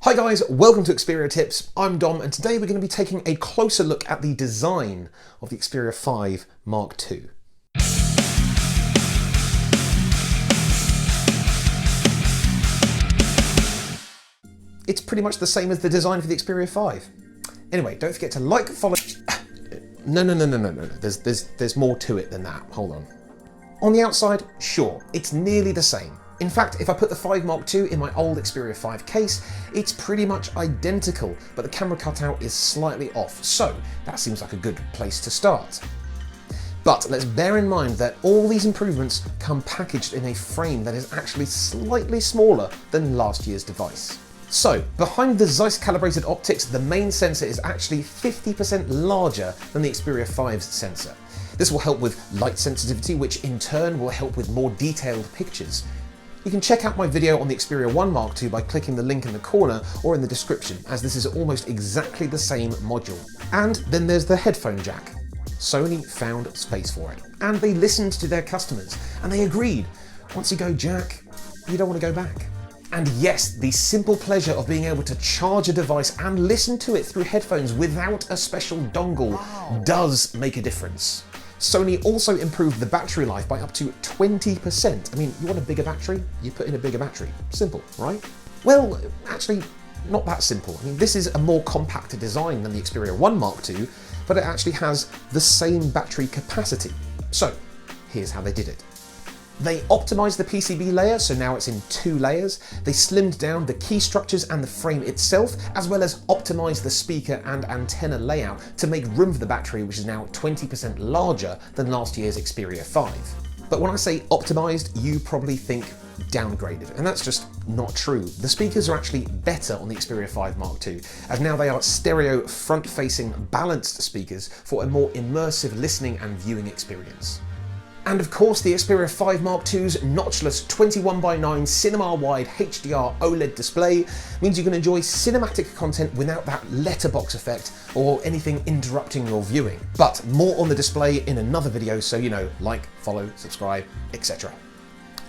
Hi guys, welcome to Xperia Tips. I'm Dom and today we're going to be taking a closer look at the design of the Xperia 5 Mark II. It's pretty much the same as the design for the Xperia 5. Anyway, don't forget to like, follow... No. There's more to it than that. Hold on. On the outside, sure, it's nearly the same. In fact, if I put the 5 Mark II in my old Xperia 5 case, it's pretty much identical, but the camera cutout is slightly off, so that seems like a good place to start. But let's bear in mind that all these improvements come packaged in a frame that is actually slightly smaller than last year's device. So, behind the Zeiss calibrated optics, the main sensor is actually 50% larger than the Xperia 5's sensor. This will help with light sensitivity, which in turn will help with more detailed pictures. You can check out my video on the Xperia 1 Mark II by clicking the link in the corner or in the description, as this is almost exactly the same module. And then there's the headphone jack. Sony found space for it, and they listened to their customers, and they agreed. Once you go jack, you don't want to go back. And yes, the simple pleasure of being able to charge a device and listen to it through headphones without a special dongle does make a difference. Sony also improved the battery life by up to 20%. I mean, you want a bigger battery? You put in a bigger battery. Simple, right? Well, actually, not that simple. I mean, this is a more compact design than the Xperia 1 Mark II, but it actually has the same battery capacity. So, here's how they did it. They optimized the PCB layer, so now it's in 2 layers. They slimmed down the key structures and the frame itself, as well as optimized the speaker and antenna layout to make room for the battery, which is now 20% larger than last year's Xperia 5. But when I say optimized, you probably think downgraded, and that's just not true. The speakers are actually better on the Xperia 5 Mark II, as now they are stereo front-facing balanced speakers for a more immersive listening and viewing experience. And of course, the Xperia 5 Mark II's notchless 21:9 cinema-wide HDR OLED display means you can enjoy cinematic content without that letterbox effect or anything interrupting your viewing. But more on the display in another video, so you know, like, follow, subscribe, etc.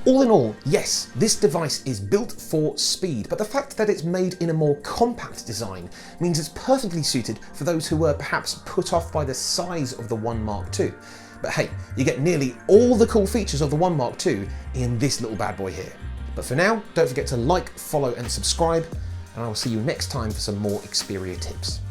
All in all, yes, this device is built for speed, but the fact that it's made in a more compact design means it's perfectly suited for those who were perhaps put off by the size of the 1 Mark II. But hey, you get nearly all the cool features of the 1 Mark II in this little bad boy here. But for now, don't forget to like, follow and subscribe, and I will see you next time for some more Xperia tips.